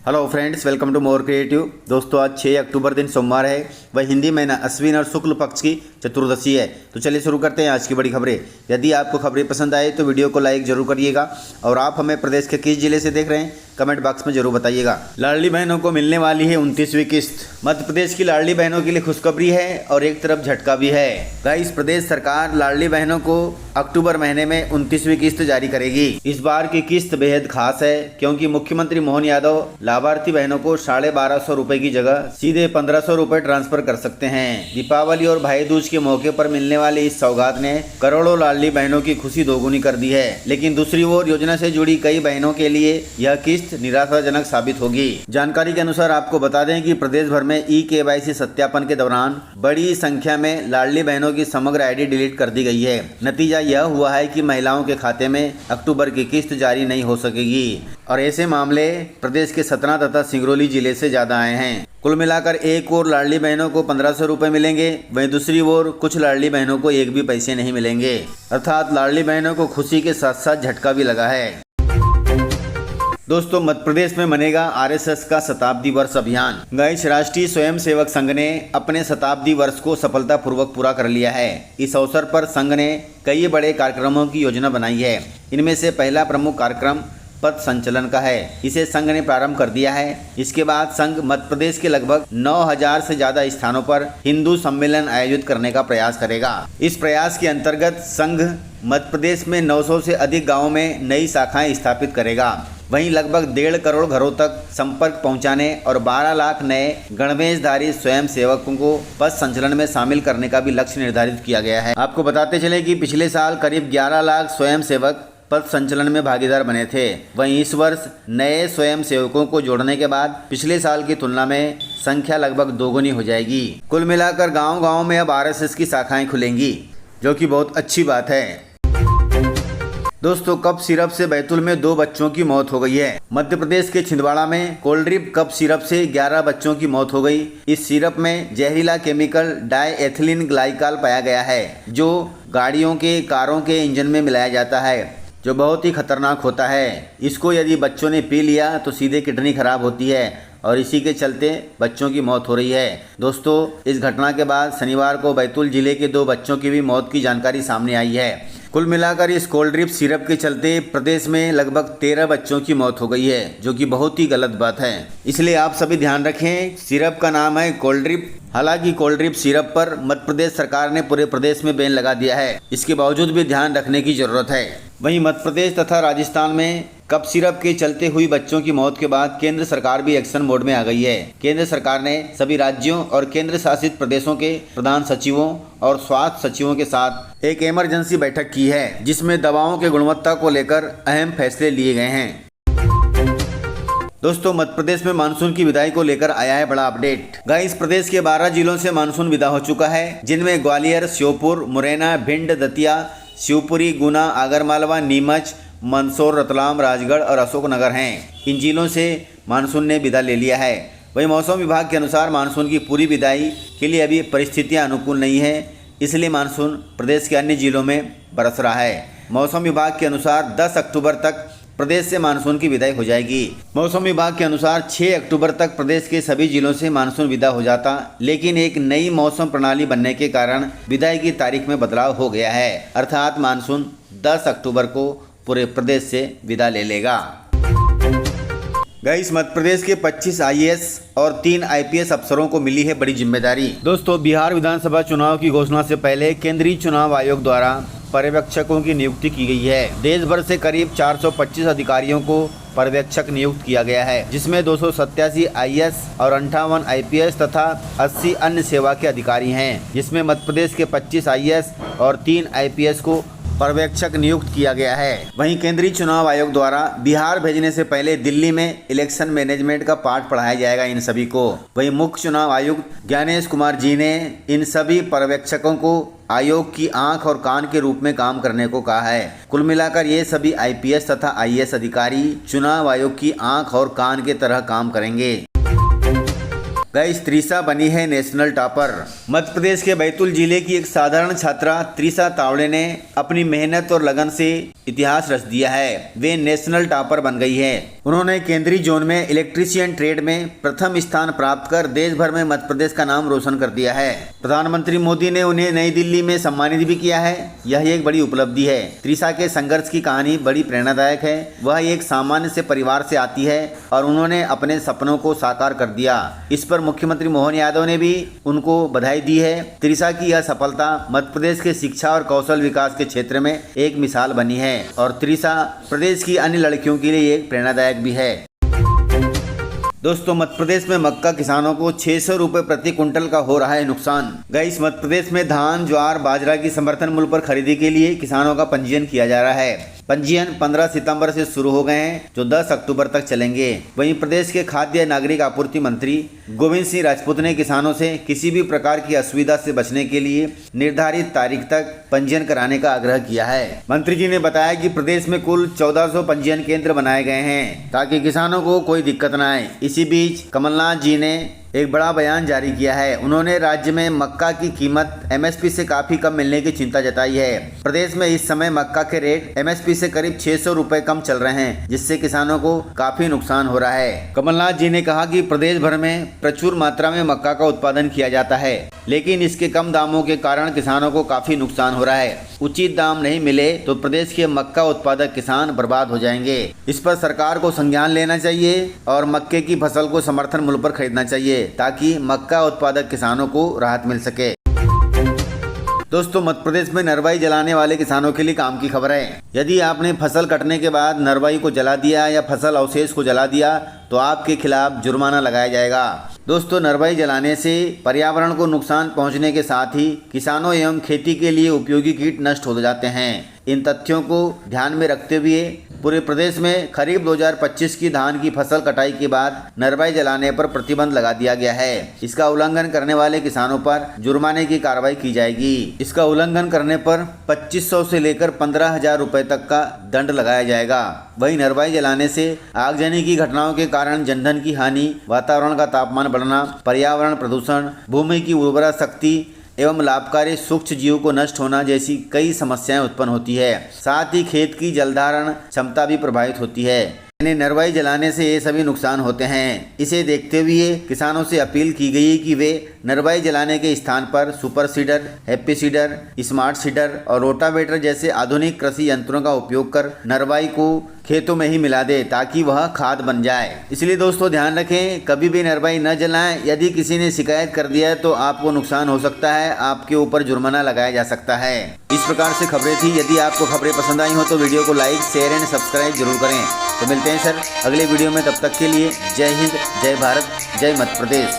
Hello friends, welcome to More Creative. दोस्तों, आज 6 अक्टूबर दिन सोमवार है। वह हिंदी महीना अश्विन और शुक्ल पक्ष की चतुर्दशी है। तो चलिए शुरू करते हैं आज की बड़ी खबरें। यदि आपको खबरें पसंद आए तो वीडियो को लाइक जरूर करिएगा और आप हमें प्रदेश के किस जिले से देख रहे हैं कमेंट बॉक्स में जरूर बताइएगा। लाडली बहनों को मिलने वाली है 29वीं किस्त। मध्य प्रदेश की लाडली बहनों के लिए खुशखबरी है और एक तरफ झटका भी है। गाइस, प्रदेश सरकार लाडली बहनों को अक्टूबर महीने में 29वीं किस्त जारी करेगी। इस बार की किस्त बेहद खास है क्योंकि मुख्यमंत्री मोहन यादव लाभार्थी बहनों को 1250 रुपए की जगह सीधे 1500 रुपए ट्रांसफर कर सकते हैं। दीपावली और भाई दूज के मौके पर मिलने वाली इस सौगात ने करोड़ों लाडली बहनों की खुशी दोगुनी कर दी है। लेकिन दूसरी ओर योजना से जुड़ी कई बहनों के लिए यह किस्त निराशाजनक साबित होगी। जानकारी के अनुसार आपको बता दें कि प्रदेश भर में KYC सत्यापन के दौरान बड़ी संख्या में लाडली बहनों की समग्र ID डिलीट कर दी गई है। नतीजा यह हुआ है कि महिलाओं के खाते में अक्टूबर की किस्त जारी नहीं हो सकेगी और ऐसे मामले प्रदेश के सतना तथा सिंगरौली जिले से ज्यादा आए हैं। कुल मिलाकर एक ओर लाडली बहनों को 1500 रुपए मिलेंगे, वहीं दूसरी ओर कुछ लाडली बहनों को एक भी पैसे नहीं मिलेंगे। अर्थात लाडली बहनों को खुशी के साथ साथ झटका भी लगा है। दोस्तों, मध्य प्रदेश में मनेगा RSS का शताब्दी वर्ष अभियान। गाइस, राष्ट्रीय स्वयं सेवक संघ ने अपने शताब्दी वर्ष को सफलतापूर्वक पूरा कर लिया है। इस अवसर पर संघ ने कई बड़े कार्यक्रमों की योजना बनाई है। इनमें से पहला प्रमुख कार्यक्रम पथ संचलन का है। इसे संघ ने प्रारंभ कर दिया है। इसके बाद संघ मध्य प्रदेश के लगभग 9000 से ज्यादा स्थानों पर हिंदू सम्मेलन आयोजित करने का प्रयास करेगा। इस प्रयास के अंतर्गत संघ मध्य प्रदेश में 900 से अधिक गाँवों में नई शाखाएं स्थापित करेगा। वहीं लगभग 1.5 करोड़ घरों तक संपर्क पहुंचाने और 12 लाख नए गणवेशधारी स्वयं सेवकों को पथ संचलन में शामिल करने का भी लक्ष्य निर्धारित किया गया है। आपको बताते चले कि पिछले साल करीब 11 लाख स्वयं सेवक पथ संचलन में भागीदार बने थे। वहीं इस वर्ष नए स्वयं सेवकों को जोड़ने के बाद पिछले साल की तुलना में संख्या लगभग दोगुनी हो जाएगी। कुल मिलाकर गाँव-गाँव में अब RSS की शाखाएं खुलेंगी, जो कि बहुत अच्छी बात है। दोस्तों, कफ सिरप से बैतूल में 2 बच्चों की मौत हो गई है। मध्य प्रदेश के छिंदवाड़ा में कोल्ड ड्रिप कफ सिरप से 11 बच्चों की मौत हो गई। इस सिरप में जहरीला केमिकल डायएथिलीन ग्लाइकॉल पाया गया है, जो गाड़ियों के कारों के इंजन में मिलाया जाता है, जो बहुत ही खतरनाक होता है। इसको यदि बच्चों ने पी लिया तो सीधे किडनी खराब होती है और इसी के चलते बच्चों की मौत हो रही है। दोस्तों, इस घटना के बाद शनिवार को बैतूल जिले के 2 बच्चों की भी मौत की जानकारी सामने आई है। कुल मिलाकर इस कोल्ड ड्रिप सिरप के चलते प्रदेश में लगभग 13 बच्चों की मौत हो गई है, जो कि बहुत ही गलत बात है। इसलिए आप सभी ध्यान रखें, सिरप का नाम है कोल्ड ड्रिप। हालांकि कोल्ड ड्रिप सिरप पर मध्य प्रदेश सरकार ने पूरे प्रदेश में बैन लगा दिया है। इसके बावजूद भी ध्यान रखने की जरूरत है। वहीं मध्य प्रदेश तथा राजस्थान में कफ सिरप के चलते हुई बच्चों की मौत के बाद केंद्र सरकार भी एक्शन मोड में आ गई है। केंद्र सरकार ने सभी राज्यों और केंद्र शासित प्रदेशों के प्रधान सचिवों और स्वास्थ्य सचिवों के साथ एक इमरजेंसी बैठक की है, जिसमें दवाओं की गुणवत्ता को लेकर अहम फैसले लिए गए हैं। दोस्तों, मध्य प्रदेश में मानसून की विदाई को लेकर आया है बड़ा अपडेट। गाइस, प्रदेश के 12 जिलों से मानसून विदा हो चुका है, जिनमें ग्वालियर, श्योपुर, मुरैना, भिंड, दतिया, शिवपुरी, गुना, आगरमालवा, नीमच, मंदसौर, रतलाम, राजगढ़ और अशोकनगर हैं। इन जिलों से मानसून ने विदा ले लिया है। वहीं मौसम विभाग के अनुसार मानसून की पूरी विदाई के लिए अभी परिस्थितियां अनुकूल नहीं है, इसलिए मानसून प्रदेश के अन्य जिलों में बरस रहा है। मौसम विभाग के अनुसार 10 अक्टूबर तक प्रदेश से मानसून की विदाई हो जाएगी। मौसम विभाग के अनुसार 6 अक्टूबर तक प्रदेश के सभी जिलों से मानसून विदा हो जाता, लेकिन एक नई मौसम प्रणाली बनने के कारण विदाई की तारीख में बदलाव हो गया है। अर्थात मानसून 10 अक्टूबर को पूरे प्रदेश से विदा ले लेगा। गाइस, मध्य प्रदेश के 25 IAS और 3 IPS अफसरों को मिली है बड़ी जिम्मेदारी। दोस्तों, बिहार विधानसभा चुनाव की घोषणा से पहले केंद्रीय चुनाव आयोग द्वारा पर्यवेक्षकों की नियुक्ति की गई है। देश भर से करीब 425 अधिकारियों को पर्यवेक्षक नियुक्त किया गया है, जिसमें 287 IAS और 58 IPS तथा 80 अन्य सेवा के अधिकारी हैं, जिसमें मध्य प्रदेश के 25 IAS और 3 IPS को पर्यवेक्षक नियुक्त किया गया है। वहीं केंद्रीय चुनाव आयोग द्वारा बिहार भेजने से पहले दिल्ली में इलेक्शन मैनेजमेंट का पाठ पढ़ाया जाएगा इन सभी को। वहीं मुख्य चुनाव आयुक्त ज्ञानेश कुमार जी ने इन सभी पर्यवेक्षकों को आयोग की आंख और कान के रूप में काम करने को कहा है। कुल मिलाकर ये सभी IPS तथा IAS अधिकारी चुनाव आयोग की आंख और कान के तरह काम करेंगे। गाइस, त्रिशा बनी है नेशनल टॉपर। मध्य प्रदेश के बैतूल जिले की एक साधारण छात्रा त्रिशा तावड़े ने अपनी मेहनत और लगन से इतिहास रच दिया है। वे नेशनल टॉपर बन गई है। उन्होंने केंद्रीय जोन में इलेक्ट्रीशियन ट्रेड में प्रथम स्थान प्राप्त कर देश भर में मध्य प्रदेश का नाम रोशन कर दिया है। प्रधानमंत्री मोदी ने उन्हें नई दिल्ली में सम्मानित भी किया है। यह एक बड़ी उपलब्धि है। त्रिशा के संघर्ष की कहानी बड़ी प्रेरणादायक है। वह एक सामान्य से परिवार से आती है और उन्होंने अपने सपनों को साकार कर दिया। इस पर मुख्यमंत्री मोहन यादव ने भी उनको बधाई दी है। त्रिशा की यह सफलता मध्य प्रदेश के शिक्षा और कौशल विकास के क्षेत्र में एक मिसाल बनी है और त्रिशा प्रदेश की अन्य लड़कियों के लिए एक प्रेरणादायक भी है। दोस्तों, मध्य प्रदेश में मक्का किसानों को 600 रुपये प्रति कुंटल का हो रहा है नुकसान। गाइस, मध्य प्रदेश में धान, ज्वार, बाजरा की समर्थन मूल्य पर खरीदी के लिए किसानों का पंजीयन किया जा रहा है। पंजीयन 15 सितंबर से शुरू हो गए हैं, जो 10 अक्टूबर तक चलेंगे। वहीं प्रदेश के खाद्य नागरिक आपूर्ति मंत्री गोविंद सिंह राजपूत ने किसानों से किसी भी प्रकार की असुविधा से बचने के लिए निर्धारित तारीख तक पंजीयन कराने का आग्रह किया है। मंत्री जी ने बताया कि प्रदेश में कुल 1400 पंजीयन केंद्र बनाए गए हैं ताकि किसानों को कोई दिक्कत न आए। इसी बीच कमलनाथ जी ने एक बड़ा बयान जारी किया है। उन्होंने राज्य में मक्का की कीमत एमएसपी से काफी कम मिलने की चिंता जताई है। प्रदेश में इस समय मक्का के रेट एमएसपी से करीब 600 रुपए कम चल रहे हैं, जिससे किसानों को काफी नुकसान हो रहा है। कमलनाथ जी ने कहा कि प्रदेश भर में प्रचुर मात्रा में मक्का का उत्पादन किया जाता है, लेकिन इसके कम दामों के कारण किसानों को काफी नुकसान हो रहा है। उचित दाम नहीं मिले तो प्रदेश के मक्का उत्पादक किसान बर्बाद हो जाएंगे। इस पर सरकार को संज्ञान लेना चाहिए और मक्के की फसल को समर्थन मूल्य पर खरीदना चाहिए ताकि मक्का उत्पादक किसानों को राहत मिल सके। दोस्तों, मध्य प्रदेश में नरवाई जलाने वाले किसानों के लिए काम की खबर है। यदि आपने फसल कटने के बाद नरवाई को जला दिया या फसल अवशेष को जला दिया तो आपके खिलाफ जुर्माना लगाया जाएगा। दोस्तों, नरवाई जलाने से पर्यावरण को नुकसान पहुंचने के साथ ही किसानों एवं खेती के लिए उपयोगी कीट नष्ट हो जाते हैं। इन तथ्यों को ध्यान में रखते हुए पूरे प्रदेश में खरीफ 2025 की धान की फसल कटाई के बाद नरवाई जलाने पर प्रतिबंध लगा दिया गया है। इसका उल्लंघन करने वाले किसानों पर जुर्माने की कार्रवाई की जाएगी। इसका उल्लंघन करने पर 2500 से लेकर 15,000 रुपए तक का दंड लगाया जाएगा। वहीं नरवाई जलाने से आगजनी की घटनाओं के कारण जनधन की हानि, वातावरण का तापमान बढ़ना, पर्यावरण प्रदूषण, भूमि की उर्वरा शक्ति एवं लाभकारी सूक्ष्म जीवों को नष्ट होना जैसी कई समस्याएं उत्पन्न होती है। साथ ही खेत की जलधारण क्षमता भी प्रभावित होती है। यानी नरवाई जलाने से ये सभी नुकसान होते हैं। इसे देखते हुए किसानों से अपील की गई कि वे नरवाई जलाने के स्थान पर super seeder, happy seeder, smart cedar और रोटावेटर जैसे आधुनिक कृषि यंत्रों का उपयोग कर नरवाई को खेतों में ही मिला दे ताकि वह खाद बन जाए। इसलिए दोस्तों, ध्यान रखें, कभी भी नरवाई न जलाएं। यदि किसी ने शिकायत कर दिया है तो आपको नुकसान हो सकता है, आपके ऊपर जुर्माना लगाया जा सकता है। इस प्रकार से खबरें थी। यदि आपको खबरें पसंद आई हो तो वीडियो को लाइक, शेयर एंड सब्सक्राइब जरूर करें। तो मिलते हैं सर अगले वीडियो में, तब तक के लिए जय हिंद, जय भारत, जय मध्य प्रदेश।